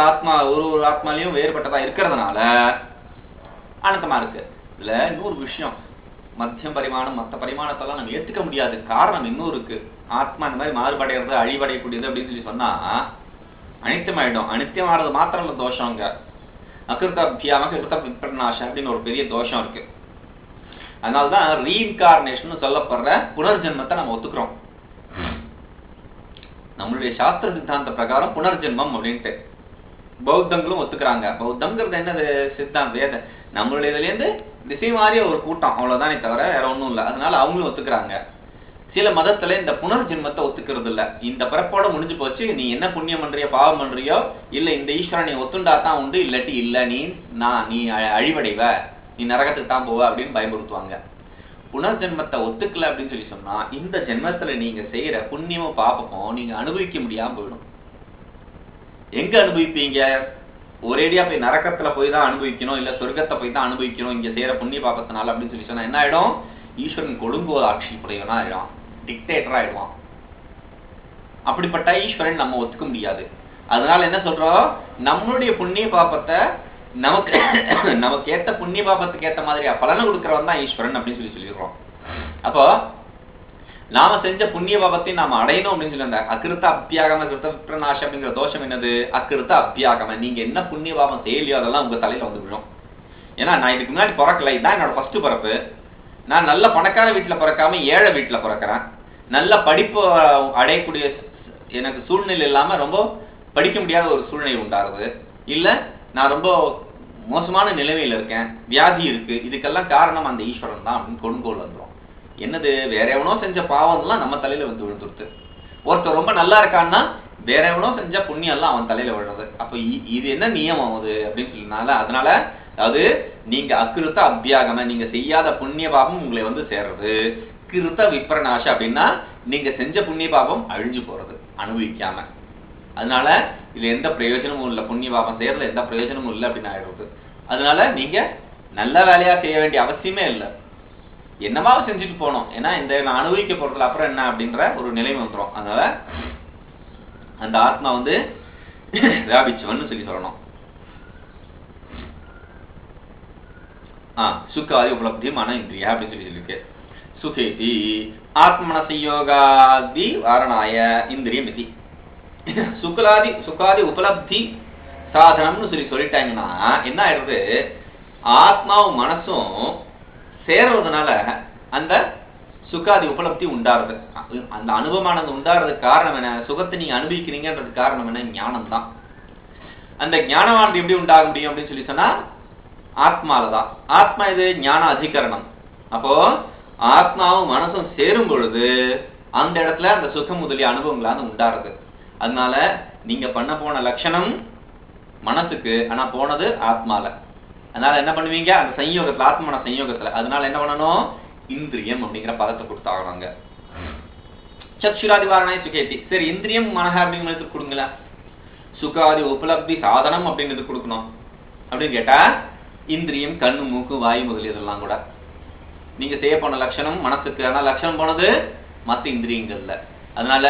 ஆத்மாலையும் வேறுபட்டதா இருக்கிறதுனால அனந்தமா இருக்கு. இதுல இன்னொரு விஷயம், மத்தியம் பரிமாணம் மற்ற பரிமாணத்தெல்லாம் நம்ம ஏத்துக்க முடியாது. காரணம் இன்னும் இருக்கு. ஆத்மா இந்த மாதிரி மாறுபடைகிறது, அழிவடையக்கூடியது அப்படின்னு சொல்லி சொன்னா அனித்தியமாயிடும். அனித்தியமானது மாத்திரம் இல்ல தோஷம். அங்க அகிருத்த அபியாம கிருத்த விப்ரநாசம் அப்படின்னு ஒரு பெரிய தோஷம் இருக்கு. அதனால்தான் ரீஇன்கார்னேஷன் சொல்லப்படுற புனர்ஜென்மத்தை நம்ம ஒத்துக்கிறோம். நம்மளுடைய சாஸ்திர சித்தாந்த பிரகாரம் புனர்ஜென்மம் அப்படின்ட்டு பௌத்தங்களும் ஒத்துக்கிறாங்க. பௌத்தம்ங்கிறது என்னது? சித்தாந்த வேத நம்மளுடைய இதுல இருந்து திசை மாறிய ஒரு கூட்டம், அவ்வளவுதானே தவிர வேற ஒண்ணும் இல்லை. அதனால அவங்களும் ஒத்துக்கிறாங்க. சில மதத்துல இந்த புனர்ஜென்மத்தை ஒத்துக்கிறது இல்ல. இந்த பிறப்போட முடிஞ்சு போச்சு, நீ என்ன புண்ணியம் பண்றியோ பாவம் பண்றியோ, இல்ல இந்த ஈஸ்வரன் நீ ஒத்துண்டாதான் உண்டு, இல்லாட்டி இல்ல நீ அழிவடைவ, நீ நரகத்துக்கு தான் போவ அப்படின்னு பயமுறுத்துவாங்க. புனர்ஜென்மத்தை ஒத்துக்கல அப்படின்னு சொல்லி சொன்னா இந்த ஜென்மத்துல நீங்க செய்யற புண்ணியமும் பாப்பமும் நீங்க அனுபவிக்க முடியாம போயிடும். எங்க அனுபவிப்பீங்க? ஒரேடியா போய் நரகத்துல போய் தான் அனுபவிக்கணும், இல்ல சொர்க்கத்தை போய் தான் அனுபவிக்கணும் இங்க செய்யற புண்ணிய பாப்பத்தினால அப்படின்னு சொல்லி சொன்னா என்ன ஆயிடும்? ஈஸ்வரன் கொடுங்கோல் ஆட்சி புரியவனா ஆயிடும், டிக்டேட்டரா ஆயிடுவான். அப்படிப்பட்ட ஈஸ்வரன் நம்ம ஒத்துக்க முடியாது. அதனால என்ன சொல்றோம்? நம்மளுடைய புண்ணிய பாப்பத்தை நமக்கு ஏத்த புண்ணிய பாபத்துக்கு ஏத்த மாதிரி பலனை கொடுக்கறவன் தான் ஈஸ்வரன் அப்படின்னு சொல்லிடுறோம். அப்போ நாம செஞ்ச புண்ணிய பாபத்தை நாம அடையணும் அப்படின்னு சொல்லி அந்த அகிருத்த அபியாகம கிருத்த விப்ரநாசம் அப்படிங்கிற தோஷம் என்னது? அகிருத்த அபியாகம. நீங்க என்ன புண்ணிய பாபம் செய்யலையோ அதெல்லாம் உங்க தலையில வந்து விழும். ஏன்னா நான் இதுக்கு முன்னாடி பிறக்கல, இதான் என்னோட ஃபர்ஸ்ட் பிறப்பு. நான் நல்ல பணக்கார வீட்டுல பிறக்காம ஏழை வீட்டுல பிறக்கிறேன். நல்ல படிப்பு அடையக்கூடிய எனக்கு சூழ்நிலை இல்லாம ரொம்ப படிக்க முடியாத ஒரு சூழ்நிலை உண்டாருது. இல்ல நான் ரொம்ப மோசமான நிலைமையில இருக்கேன், வியாதி இருக்கு. இதுக்கெல்லாம் காரணம் அந்த ஈஸ்வரன் தான் அப்படின்னு கொடுங்கோல் வந்துடும். என்னது? வேற எவனோ செஞ்ச பாவம் எல்லாம் நம்ம தலையில வந்து விழுந்துருது. ஒருத்தர் ரொம்ப நல்லா இருக்கான்னா வேற எவனோ செஞ்ச புண்ணியம் எல்லாம் அவன் தலையில விழுறது. அப்ப இது என்ன நியமம் அது அப்படின்னு சொல்லினால, அதனால அதாவது நீங்க அக்கிருத்த அபியாகம, நீங்க செய்யாத புண்ணிய பாபம் உங்களை வந்து சேர்றது. கிருத்த விப்ரநாசம் அப்படின்னா நீங்க செஞ்ச புண்ணிய பாபம் அழிஞ்சு போறது அனுபவிக்காம. அதனால இதுல எந்த பிரயோஜனமும் இல்லை, புண்ணிய பாபம் செய்யறதுல எந்த பிரயோஜனமும் இல்லை அப்படின்னு ஆயிடுறது. அதனால நீங்க நல்ல வேலையா செய்ய வேண்டிய அவசியமே இல்லை, என்னமாவது செஞ்சுட்டு போனோம். ஏன்னா இந்த நான் அனுபவிக்க போறதுல அப்புறம் என்ன அப்படின்ற ஒரு நிலைமை வந்துடும். அதனால அந்த ஆத்மா வந்து வியாபிச்சவன்னு சொல்லி சொல்லணும். சுக்காதி உபலப்தி மன இந்திரியா அப்படின்னு சொல்லியிருக்கு. சுகேதி ஆத்மன சயோகாதி வாரணாய இந்திரியம் இது. சுகாதி உபலப்தி சாதனம்னு சொல்லிட்டாங்கன்னா என்ன ஆயிடுறது? ஆத்மாவும் மனசும் சேர்றதுனால அந்த சுகாதி உபலப்தி உண்டாருது. அந்த அனுபவமானது உண்டாறதுக்கு காரணம் என்ன? சுகத்தை நீங்க அனுபவிக்கிறீங்கன்றது காரணம் என்ன? ஞானம் தான். அந்த ஞானமானது எப்படி உண்டாக முடியும் அப்படின்னு சொல்லி சொன்னா ஆத்மாலதான். ஆத்மா இது ஞான அதிகரணம். அப்போ ஆத்மாவும் மனசும் சேரும் பொழுது அந்த இடத்துல அந்த சுகம் முதலிய அனுபவங்களான உண்டாருது. அதனால நீங்க பண்ண போன லட்சணம் மனசுக்கு, ஆனா போனது ஆத்மால. அதனால என்ன பண்ணுவீங்க? அந்த சம்யோகத்துல, ஆத்மான சம்யோகத்துல. அதனால என்ன பண்ணணும்? இந்திரியம் அப்படிங்கிற பதத்தை கொடுத்தாங்க. சக்ஷுராதி வாரணாய் சுகேதி. சரி, இந்திரியம் மனஹ அப்படிங்கிறது கொடுங்களா? சுகாதி உபலப்தி சாதனம் அப்படிங்கிறது கொடுக்கணும் அப்படின்னு கேட்டா இந்திரியம் கண்ணு மூக்கு வாயு முதலியதெல்லாம் கூட நீங்க செய்ய போன லட்சணம் மனசுக்கு, ஆனா லட்சணம் போனது மற்ற இந்திரியங்கள்ல. அதனால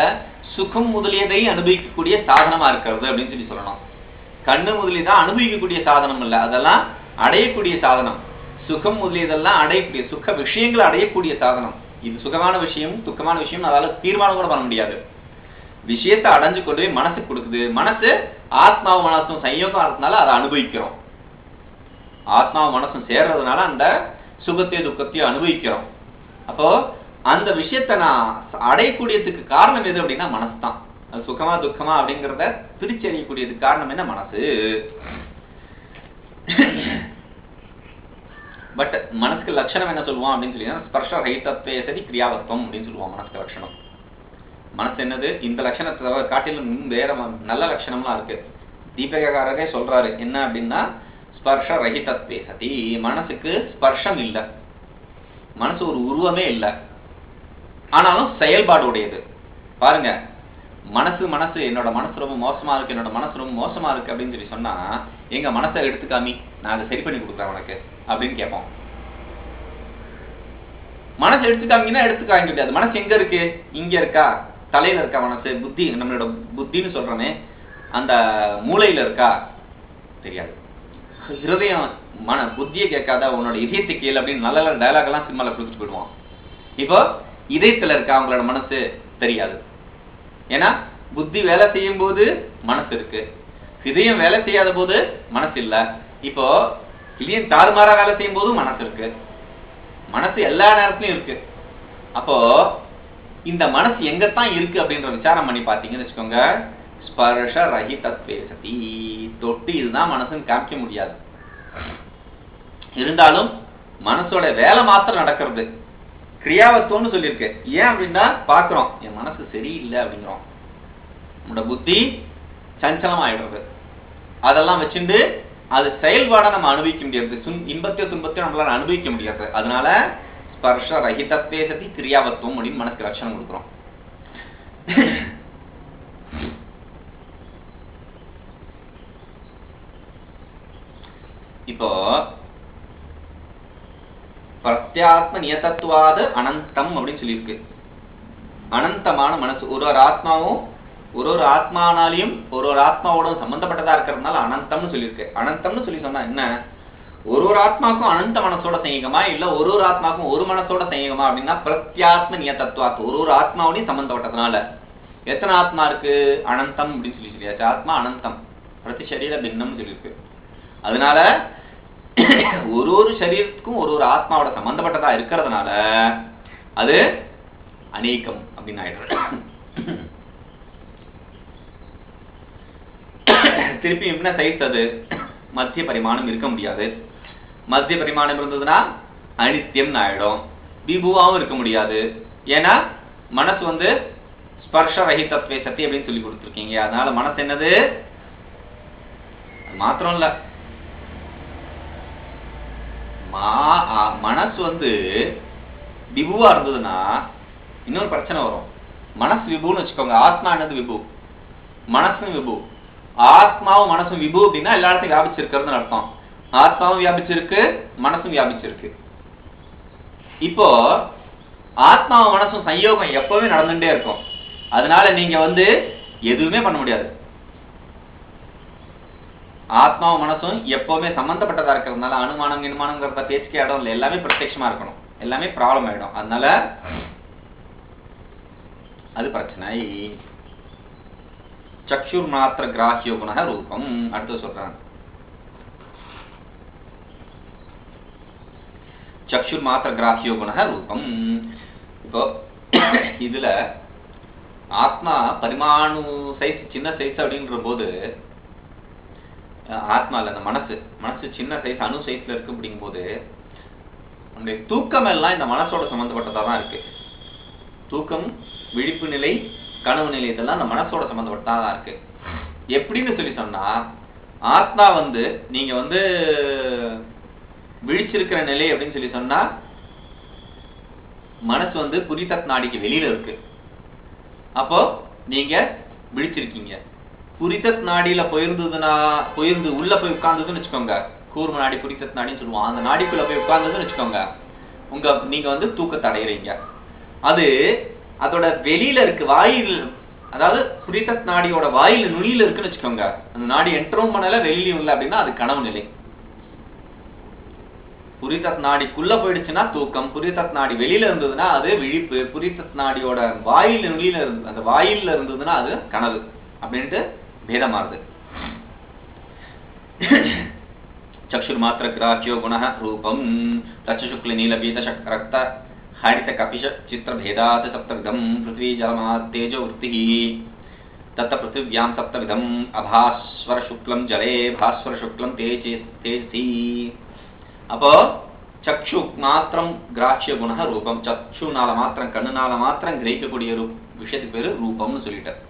சுகம் முதலியதை அனுபவிக்கக்கூடிய சாதனமா இருக்கிறது அப்படின்னு சொல்லணும். கண்ணு முதலியதான் அனுபவிக்கக்கூடிய சாதனம் இல்ல, அதெல்லாம் அடையக்கூடிய சாதனம். சுகம் முதலியதெல்லாம் அடையக்கூடிய சுக விஷயங்களை அடையக்கூடிய சாதனம். இது சுகமான விஷயம் துக்கமான விஷயம் அதால தீர்மானம் கூட பண்ண முடியாது. விஷயத்தை அடைஞ்சு கொண்டு போய் மனசுக்கு கொடுக்குது. மனசு ஆத்மாவும் மனசும் சயோகம் ஆகிறதுனால அதை அனுபவிக்கிறோம். ஆத்மாவும் மனசும் சேர்றதுனால அந்த சுகத்தையும் துக்கத்தையும் அனுபவிக்கிறோம். அப்போ அந்த விஷயத்தை நான் அடையக்கூடியதுக்கு காரணம் எது அப்படின்னா மனசு தான். அது சுகமா துக்கமா அப்படிங்கிறத பிரிச்சறியக்கூடியதுக்கு காரணம் என்ன? மனசு. பட் மனசுக்கு லட்சணம் என்ன சொல்லுவோம் அப்படின்னு சொல்லி ஸ்பர்ஷ ரஹிதத்வே சரி கிரியாவத்வம் அப்படின்னு சொல்லுவோம். மனசுக்கு லட்சணம் மனசு என்னது? இந்த லட்சணத்தை காட்டிலும் வேற நல்ல லட்சணம்லாம் இருக்கு. தீபகாரரே சொல்றாரு என்ன அப்படின்னா ஸ்பர்ஷ ரஹிதத்வே சதி. மனசுக்கு ஸ்பர்ஷம் இல்லை, மனசு ஒரு உருவமே இல்லை, ஆனாலும் செயல்பாடு உடையது. பாருங்க, மனசு என்னோட மனசு ரொம்ப மோசமா இருக்கு, என்னோட மனசு ரொம்ப மோசமா இருக்கு அப்படின்னு சொல்லி சொன்னா எங்க மனசை எடுத்துக்காமி நான் அதை சரி பண்ணி கொடுக்குறேன் உனக்கு அப்படின்னு கேட்போம். மனசு எடுத்துக்காமீங்கன்னா எடுத்துக்காங்க முடியாது. மனசு எங்க இருக்கு? இங்க இருக்கா? தலையில இருக்கா மனசு? புத்தி, நம்மளோட புத்தின்னு சொல்றோமே, அந்த மூளையில இருக்கா? தெரியாது. ஹிருதயம் புத்தியை கேட்காத, உன்னோட இதயத்தை கேளு அப்படின்னு நல்ல நல்ல டயலாக் எல்லாம் சினிமால கொடுத்துட்டு போயிடுவோம். இப்போ இதயத்துல இருக்கா அவங்களோட மனசு? தெரியாது. ஏன்னா புத்தி வேலை செய்யும் போது மனசு இருக்கு, இதயம் வேலை செய்யாத போது மனசு இல்ல. இப்போ இதயம் தாறுமாறா வேலை செய்யும் போதும் மனசு இருக்கு, மனசு எல்லா நேரத்திலும் இருக்கு. அப்போ இந்த மனசு எங்கத்தான் இருக்கு அப்படின்ற விசாரம் பண்ணி பாத்தீங்கன்னு வச்சுக்கோங்க, ஸ்பர்ஷ ரஹிதத்வே சதி, தொட்டு இதுதான் மனசுன்னு காமிக்க முடியாது. இருந்தாலும் மனசோட வேலை மாத்திரம் நடக்கிறது. கிரியாவத்துவம்னு சொல்லியிருக்கு. ஏன் அப்படின்னா பாக்குறோம் என் மனசு சரியில்லை அப்படிங்கிறோம், நம்மளோட புத்தி சஞ்சலம் ஆயிடுறது. அதெல்லாம் வச்சுட்டு அது செயல்பாடை நம்ம அனுபவிக்க முடியாது, இன்பத்தையோ துன்பத்தையோ நம்மளால அனுபவிக்க முடியாது. அதனால ஸ்பர்ஷ ரஹிதத்வே சதி கிரியாவத்துவம் அப்படின்னு மனசுக்கு லட்சணம் கொடுக்குறோம். இப்போ பிரத்யாத்ம நியதத்துவாது அனந்தம் அப்படின்னு சொல்லியிருக்கு. அனந்தமான மனசு. ஒரு ஆத்மாவும் ஒரு ஆத்மானாலையும் ஒரு ஆத்மாவோட சம்பந்தப்பட்டதா இருக்கிறதுனால அனந்தம்னு சொல்லியிருக்கு. அனந்தம்னு சொல்லி சொன்னா என்ன? ஒரு ஆத்மாக்கும் அனந்த மனசோட சங்கமா, இல்ல ஒரு ஆத்மாக்கும் ஒரு மனசோட சங்கமா அப்படின்னா பிரத்யாத்ம நியதத்துவாத்து, ஒரு ஆத்மாவோடையும் சம்பந்தப்பட்டதுனால. எத்தனை ஆத்மா இருக்கு? அனந்தம் அப்படின்னு சொல்லி சொல்லியாச்சு. ஆத்மா அனந்தம், பிரதி சரீர பின்னம்னு சொல்லியிருக்கு. அதனால ஒரு சரீரத்துக்கும் ஒரு ஆத்மாவோட சம்பந்தப்பட்டதா இருக்கிறதுனால அது அநேகம் அப்படின்னு ஆயிடுறது. திருப்பி என்ன சைஸ்? அது மத்திய பரிமாணம் இருக்க முடியாது. மத்திய பரிமாணம் இருந்ததுன்னா அனித்தியம் ஆயிடும். விபுவாவும் இருக்க முடியாது. ஏன்னா மனசு ஸ்பர்ஷ ரஹிதத்வே சதி அப்படின்னு சொல்லி கொடுத்துருக்கீங்க. அதனால மனசு என்னது? மாத்திரம் இல்ல, மனசு விபுவா இருந்ததுன்னா இன்னொரு பிரச்சனை வரும். மனசு விபுன்னு வச்சுக்கோங்க, ஆத்மா என்னது? விபு. மனசும் விபு. ஆத்மாவும் மனசும் விபு அப்படின்னா எல்லா இடத்தையும் வியாபிச்சிருக்கிறதுன்னு அர்த்தம். ஆத்மாவும் வியாபிச்சிருக்கு, மனசும் வியாபிச்சிருக்கு. இப்போ ஆத்மாவும் மனசும் சயோகம் எப்பவுமே நடந்துட்டே இருக்கும். அதனால நீங்க எதுவுமே பண்ண முடியாது. ஆத்மாவும் மனசும் எப்பவுமே சம்பந்தப்பட்டதா இருக்கிறதுனால அனுமானம் கினுமானங்கிறத பேச்சுக்கே இடம் இல்லை. எல்லாமே பிரத்யட்சமா இருக்கணும், எல்லாமே ப்ராப்ளம் ஆயிடும். அதனால அது பிரச்சனை. சக்ஷுர் மாத்திர கிராஹ்யோ குண ரூபம். அடுத்து சொல்றாங்க சக்ஷுர் மாத்திர கிராஹ்யோ குண ரூபம். இப்போ இதுல ஆத்மா பரிமாணு சைஸ், சின்ன சைஸ் அப்படின்ற போது ஆத்மா இல்ல, அந்த மனசு சின்ன சைஸ், அணு சைஸ்ல இருக்கு. அப்படிங்கும் போது நம்முடைய தூக்கம் எல்லாம் இந்த மனசோட சம்பந்தப்பட்டதா தான் இருக்கு. தூக்கம், விழிப்பு நிலை, கனவு நிலை இதெல்லாம் அந்த மனசோட சம்பந்தப்பட்டதா தான் இருக்கு. எப்படின்னு சொல்லி சொன்னா, ஆத்மா நீங்க விழிச்சிருக்கிற நிலை அப்படின்னு சொல்லி சொன்னா மனசு புரிதத் நாடிக்கு வெளியில இருக்கு. அப்போ நீங்க விழிச்சிருக்கீங்க. புரிதத் நாடியில போயிருந்து உள்ள போய் உட்கார்ந்ததுன்னு வச்சுக்கோங்க, கூர்ம நாடி புரிதத் நாடின்னு சொல்லுவோம். அந்த நாடிக்குள்ள போய் உட்கார்ந்ததுன்னு வச்சுக்கோங்க, நீங்க தூக்கத்தை அடைகிறீங்க. அது அதோட வெளியில இருக்கு, வாயில், அதாவது புரிதத் நாடியோட வாயில் நுனியில இருக்குன்னு வச்சுக்கோங்க. அந்த நாடி என்ட்ரும் பண்ணல, வெளியிலும் இல்லை அப்படின்னா அது கனவு நிலை. புரிதத் நாடிக்குள்ள போயிடுச்சுன்னா தூக்கம், புரிதத் நாடி வெளியில இருந்ததுன்னா அது விழிப்பு, புரிதத் நாடியோட வாயில் நுனியில இருந்து அந்த வாயில இருந்ததுன்னா அது கனவு அப்படின்ட்டு பேதமாறுது. चक्षुर मात्र ग्राह्यो गुणः रूपं तच्चुक्ल नील पीत रक्त हरित कपिश चित्र भेदात् सप्तविधं पृथ्वी जलमात् तेजो वृत्तिः तत् पृथिव्यां सप्तविधं अभास्वर शुक्लं जले भास्वर शुक्लं तेजसी. அப்போ சக்ஷு மாத்திரம் கிராஹ்ய குண ரூபம். சக்ஷுனால மாத்திரம், கண்ணுனால மாத்திரம் கிரகிக்கக்கூடிய விஷயத்துக்கு பேரு ரூபம்னு சொல்லிட்டார்.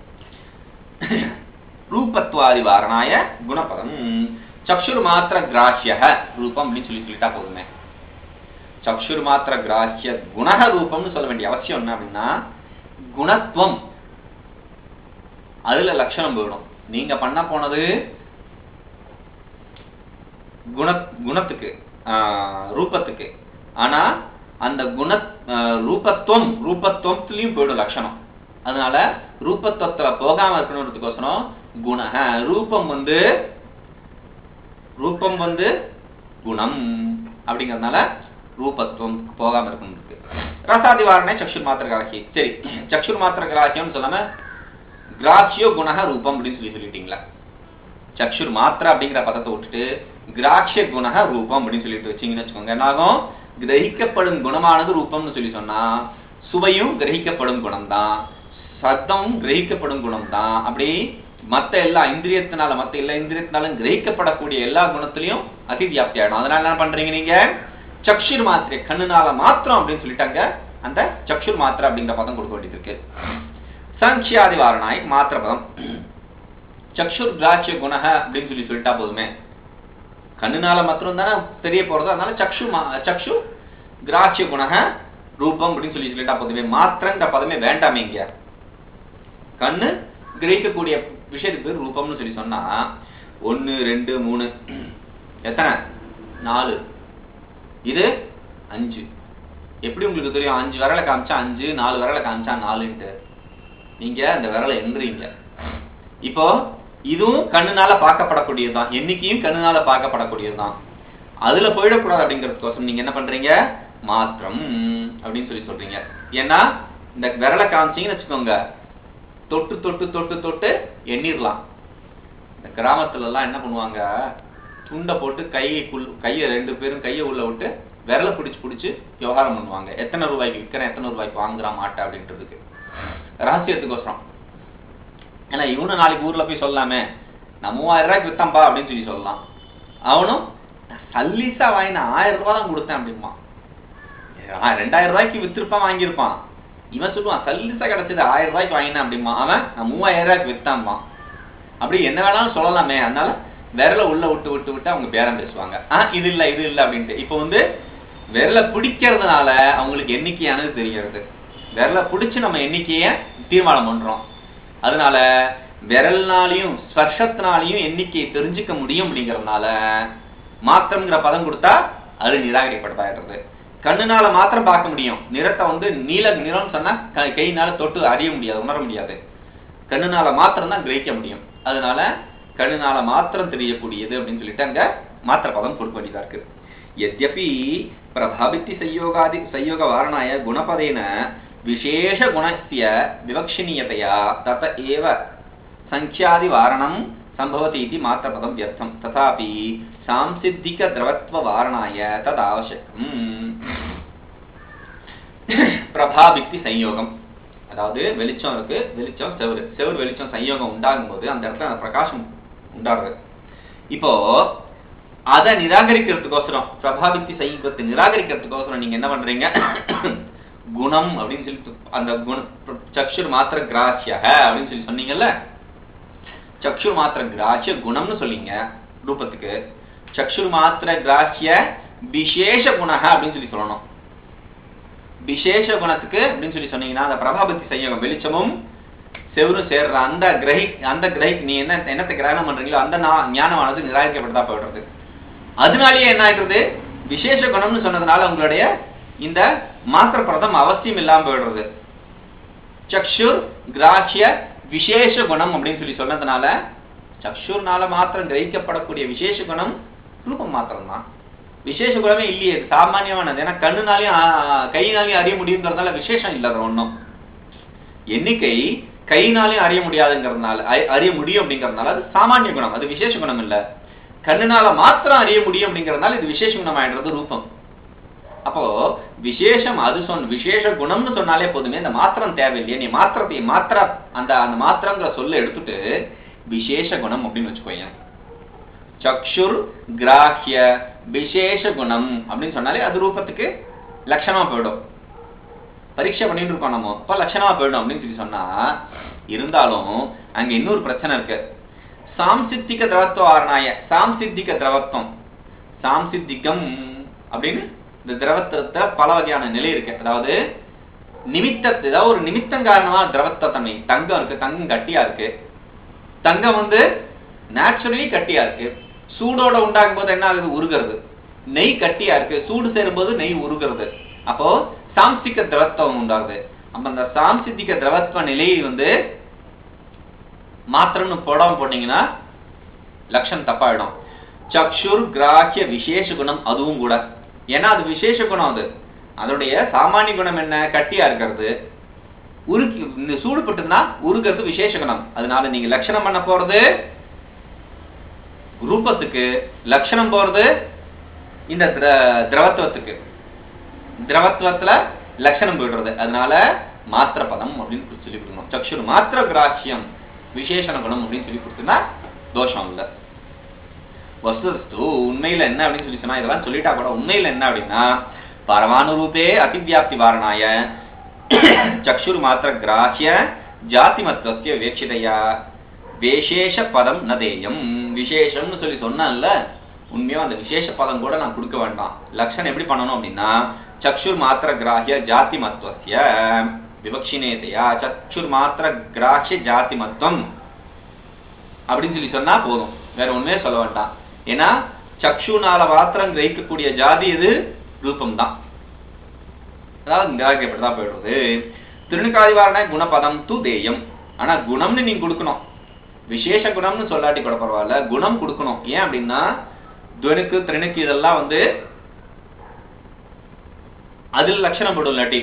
ரூபத்வாதி வாரணாய குணபதம். சக்ஷுர் மாத்திர கிராஹ்ய ரூபம் அப்படின்னு சொல்லிட்டா போதுமே. சக்ஷுர் மாத்திர கிராஹ்ய குண ரூபம்னு சொல்ல வேண்டிய அவசியம் என்ன அப்படின்னா, குணத்துவம் அதுல லட்சணம் போயிடும். நீங்க பண்ண போனது குணத்துக்கு, ரூபத்துக்கு. ஆனா அந்த ரூபத்துவத்திலையும் போயிடும் லட்சணம். அதனால ரூபத்துவத்துல போகாம இருக்கணும்ன்றதுக்கோசரம் குணஹ, ரூபம் வந்து குணம் அப்படிங்கறதுனால ரூபத்துவம் போகாம இருக்கணும். ரசாதி வாரணை சக்ஷுர் மாத்திர கிராஹி. சரி, சக்ஷுர் மாத்திர கிராஹியம் சொல்லாம கிராஹ்யோ குணஹ ரூபம் அப்படின்னு சொல்லிட்டீங்களா? சக்ஷுர் மாத்திர அப்படிங்கிற பதத்தை விட்டுட்டு கிராஹ்ய குணஹ ரூபம் அப்படின்னு சொல்லிட்டு வச்சீங்கன்னு வச்சுக்கோங்க. என்னாகும்? கிரகிக்கப்படும் குணமானது ரூபம்னு சொல்லி சொன்னா சுவையும் கிரகிக்கப்படும் குணம் தான், சத்தமும் கிரகிக்கப்படும் குணம் தான். அப்படி மத்த எல்லா இந்திரியத்தினாலும் கிரகிக்கப்படக்கூடிய எல்லா குணத்திலையும் அதிவியாப்தி ஆயிடும். அதனால என்ன பண்றீங்க நீங்க? சக்ஷுர் மாத்திரை, கண்ணுனால மாத்திரம் அப்படின்னு சொல்லிட்டாங்க. அந்த சக்ஷுர் மாத்திரை அப்படிங்கிற பதம் கொடுக்க வேண்டியது இருக்கு. சங்கியாதி வாரணாய் மாத்திர பதம். சக்ஷுர் கிராஹ்ய குணஹ அப்படின்னு சொல்லிட்டா போதுமே, கண்ணுனால மாத்திரம் தானே தெரிய போறது. அதனால சக்ஷு கிராஹ்ய குணஹ ரூபம் அப்படின்னு சொல்லிட்டா போதுமே. மாத்திரங்கிற பதமே வேண்டாமே. இங்க கண்ணு கிரகிக்கக்கூடிய விஷயத்துக்கு பேர் ரூபம்னு சொல்லி சொன்னா 1 2 3 எத்தனை? 4. இது 5. எப்படி உங்களுக்கு தெரியும்? 5 விரலை காமிச்சா 5, 4 விரலை காமிச்சா 4ன்ட்டு. நீங்க அந்த விரலை எந்திரீங்க. இப்போ இதுவும் கண்ணுனால பார்க்கப்படக்கூடியதுதான், எண்ணிக்கையும் கண்ணுனால பார்க்கப்படக்கூடியதுதான். அதுல போயிடக்கூடாது அப்படிங்கிறதுக்கோசம் நீங்க என்ன பண்றீங்க? மாத்திரம் அப்படின்னு சொல்றீங்க. ஏன்னா இந்த விரலை காமிச்சீங்கன்னு வச்சுக்கோங்க, தொட்டு தொட்டு தொட்டு தொட்டு எண்ணிடலாம். இந்த கிராமத்துல எல்லாம் என்ன பண்ணுவாங்க? துண்டை போட்டு கையை 2 பேரும் கையை உள்ள விட்டு விரலை பிடிச்சு விவகாரம் பண்ணுவாங்க. எத்தனை ரூபாய்க்கு விற்கிறேன், எத்தனை ரூபாய்க்கு வாங்குறான் மாட்டை அப்படின்றதுக்கு, ரகசியத்துக்கோசரம். ஏன்னா இவனு நாளைக்கு ஊர்ல போய் சொல்லாமே, நான் 3000 ரூபாய்க்கு வித்தம்பா அப்படின்னு சொல்லலாம். அவனும் சல்லீஸா வாங்கின 1000 ரூபாய் தான் கொடுத்தேன் அப்படிமா. 2000 ரூபாய்க்கு வித்திருப்பான், வாங்கியிருப்பான். இவன் சொல்லுவான் சல்லீஸா கிடைச்சது 1000 ரூபாய்க்கு வாங்கினேன் அப்படிமா. அவன் நான் 3000 ரூபாய்க்கு வித்தான்மா. அப்படி என்ன வேணாலும் சொல்லலாமே. அதனால விரலை உள்ள விட்டு அவங்க பேரம் பேசுவாங்க. இது இல்ல அப்படின்ட்டு. இப்போ விரலை பிடிக்கிறதுனால அவங்களுக்கு எண்ணிக்கையானது தெரிகிறது. விரலை பிடிச்சு நம்ம எண்ணிக்கைய தீர்மானம் பண்றோம். அதனால விரல்னாலையும் ஸ்பர்ஷத்தினாலையும் எண்ணிக்கையை தெரிஞ்சுக்க முடியும். அப்படிங்கறதுனால மாத்திரம்ங்கிற பதம் கொடுத்தா அது நிராகரிப்பட்டதாயிடுறது. கண்ணுனால மாத்திரம் பார்க்க முடியும். நிறத்தை நிறம் சொன்னா கையினால தொட்டு அறிய முடியாது, உணர முடியாது. கண்ணுனால மாத்திரம் தான் கிரகிக்க முடியும். அதனால கண்ணுனால மாத்திரம் தெரியக்கூடியது அப்படின்னு சொல்லிட்டு அங்க மாத்திர பதம் கொடுக்க வேண்டியதா இருக்கு. யத்யபி பிரபாவித்தி சயோக வாரணாய குணபதேன விசேஷ குணஸ்ய விவக்ஷணீயதையா தத ஏவ சங்கியாதி வாரணம் சம்பவதி இதி மாத்திர பதம் வியர்த்தம். ததாபி சாம்சித்திக திரவத்வ வாரணாய தத் அவசியம். பிரபாவித்தி சயோகம், அதாவது வெளிச்சம் இருக்கு, வெளிச்சம் செவுரு வெளிச்சம் சயோகம் உண்டாகும் போது அந்த இடத்துல அந்த பிரகாசம் உண்டாடுறது. இப்போ அதை நிராகரிக்கிறதுக்கோசரம், பிரபாவித்தி சயோகத்தை நிராகரிக்கிறதுக்கோசரம் நீங்க என்ன பண்றீங்க? குணம் அப்படின்னு சொல்லி அந்த சக்ஷுர் மாத்திர கிராஹ்ய அப்படின்னு சொல்லி சொன்னீங்கல்ல, சக்ஷுர் மாத்திர கிராஹ்ய குணம்னு சொல்லிங்க ரூபத்துக்கு. சக்ஷுர் மாத்திர கிராஹ்ய விசேஷ குணஹ அப்படின்னு சொல்லி சொல்லணும். விசேஷ குணத்துக்கு அப்படின்னு சொல்லி சொன்னீங்கன்னா அந்த பிரபாபத்தி சயோகம் வெளிச்சமும் செவரும் சேர்ற அந்த கிரகிக் நீ என்னத்தை கிரகணம் பண்றீங்களோ அந்த ஞானமானது நிராகரிக்கப்பட்டதா போயிடுறது. அதனாலேயே என்ன ஆயிடுறது? விசேஷ குணம்னு சொன்னதுனால உங்களுடைய இந்த மாத்திர பதம் அவசியம் இல்லாம போயிடுறது. சக்ஷுர் கிராஹ்ய விசேஷ குணம் அப்படின்னு சொல்லி சொன்னதுனால சக்ஷுர்னால மாத்திரம் கிரகிக்கப்படக்கூடிய விசேஷ குணம் ரூபம் மாத்திரம் தான். விசேஷ குணமே இல்லையே, சாமானியமானது. ஏன்னா கண்ணுனாலையும் கையினாலையும் அறிய முடியுங்கிறதுனால விசேஷம் இல்லாத ஒண்ணும். எண்ணிக்கை கையினாலையும் அறிய முடியாதுங்கிறதுனால அறிய முடியும் அப்படிங்கறதுனால அது சாமானிய குணம், அது விசேஷ குணம் இல்ல. கண்ணுனால மாத்திரம் அறிய முடியும் அப்படிங்கறதுனால இது விசேஷ குணம் ஆயிடுறது ரூபம். அப்போ விசேஷம் அது விசேஷ குணம்னு சொன்னாலே போதுமே, இந்த மாத்திரம் தேவையில்லையே. நீ மாத்திர அந்த மாத்திரங்கிற சொல்ல எடுத்துட்டு விசேஷ குணம் அப்படின்னு வச்சுக்கோங்க. சக்ஷுர் கிராஹ்ய விசேஷ குணம் அப்படின்னு சொன்னாலே அது ரூபத்துக்கு லட்சணமா போயிடும். பரீட்சை பண்ணிட்டு இருக்கோம் நம்ம, இப்ப லட்சணமா போயிடும் அப்படின்னு சொல்லி சொன்னா, இருந்தாலும் அங்க இன்னொரு பிரச்சனை இருக்கு. சாம்சித்திக திரவத்துவ ஆரணாய, சாம்சித்திக திரவத்துவம், சாம்சித்திகம் அப்படின்னு இந்த திரவத்தை பல வகையான நிலை இருக்கு. அதாவது நிமித்தத்தை, ஏதாவது ஒரு நிமித்தம் காரணமா திரவத்த தன்மை. தங்கம் இருக்கு, தங்கம் கட்டியா இருக்கு. தங்கம் நேச்சுரலி கட்டியா இருக்கு. சூடோட உண்டாகும் போது என்ன ஆகுது? உருகிறது. நெய் கட்டியா இருக்கு, சூடு சேரும் போது நெய் உருகிறது. அப்போ சாம்சிக திரவத்துவம் உண்டாகுது. அப்ப அந்த சாம்சித்திக திரவத்துவ நிலையை வந்து மாத்திரம்னு போடாம போட்டீங்கன்னா லட்சணம் தப்பாயிடும். சக்ஷுர் கிராஹ்ய விசேஷ குணம் அதுவும் கூட. ஏன்னா அது விசேஷ குணம். அது அதோடைய சாமானிய குணம் என்ன? கட்டியா இருக்கிறது. உருக்கி சூடுபட்டுனா உருகிறது விசேஷ குணம். அதனால நீங்க லட்சணம் பண்ண போறது ரூபத்துக்கு, லட்சணம் போறது இந்த திரவத்துவத்துக்கு. திரவத்துவத்துல லட்சணம் போயிடுறது. அதனால மாத்திர பதம் அப்படின்னு சொல்லி கொடுக்கணும். சக்ஷுர் மாத்திர கிராஹ்யம் விசேஷண குணம் அப்படின்னு சொல்லி கொடுத்தா தோஷம் இல்லை. வஸ்து உண்மையில என்ன அப்படின்னு சொல்லி சொன்னா, இதெல்லாம் சொல்லிட்டா கூட உண்மையில என்ன அப்படின்னா, பரமானுரூபே அதிவியாப்தி வாரணாய சக்ஷுர் மாத்திர கிராஹ்ய ஜாதிமத்வஸ்ய வேட்சிதையா விசேஷ பதம் நதேயம். விசேஷம்னு சொல்லி சொன்னல, உண்மையா அந்த விசேஷ பதம் கூட நான் கொடுக்க வேண்டாம். லட்சணம் எப்படி பண்ணணும் அப்படின்னா, சக்ஷுர் மாத்திர கிராஹ்ய ஜாதிமத்வஸ்ய விவக்ஷினேதையா சக்ஷுர் மாத்திர கிராஹ்ய ஜாதிமத்வம் அப்படின்னு சொல்லி சொன்னா போதும், வேற ஒண்ணுமே சொல்ல வேண்டாம். ஏன்னா சக்ஷுனால மாத்திரம் கிரகிக்கக்கூடிய ஜாதி இது ரூபம் தான். அதாவது நிராகரிக்கப்பட்டதா போயிடுறது. திருநிகாதிவாரண குணபதம் து தேயம். ஆனா குணம்னு நீங்க கொடுக்கணும். விசேஷ குணம்னு சொல்லாட்டி கூட பரவாயில்ல, குணம் கொடுக்கணும். ஏன் அப்படின்னா துவனுக்கு திறனுக்கு இதெல்லாம் வந்து அதில் லட்சணம் படும். இல்லாட்டி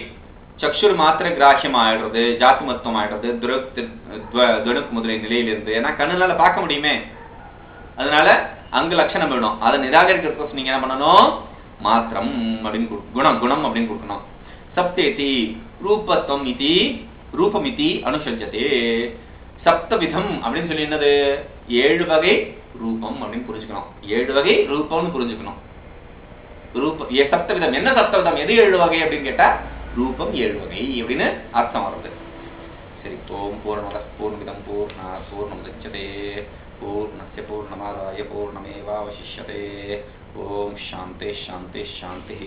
சக்ஷுர் மாத்திர கிராஹ்யம் ஆயிடுறது, ஜாதி மத்துவம் ஆயிடுறது துவனுக்கு முதலிய நிலையிலிருந்து. ஏன்னா கண்ணுனால பார்க்க முடியுமே, அதனால அங்க லட்சணம் வேணும். அதை நிராகரிக்கிறதுக்கு நீங்க என்ன பண்ணணும், மாத்திரம் அப்படின்னு குணம் குணம் அப்படின்னு கொடுக்கணும். சப்தேதி ரூபத்துவம் இதி ரூபமிதி அனுசஞ்சதே. சப்தவிதம் அப்படின்னு சொல்லி என்னது, 7 வகை ரூபம் அப்படின்னு புரிஞ்சுக்கணும். 7 வகை ரூபம்னு புரிஞ்சுக்கணும். ரூபம் சப்தவிதம். என்ன சப்தவிதம், எது 7 வகை அப்படின்னு கேட்டா ரூபம் 7 வகை அப்படின்னு அர்த்தம் வருது. சரி, ஓம் பூர்ணமத பூர்ணமிதம் பூர்ணாத் பூர்ணமுதச்யதே பூர்ணஸ்ய பூர்ணமாதாய பூர்ணமேவாவசிஷ்யதே. ஓம் சாந்தி சாந்தி சாந்தி.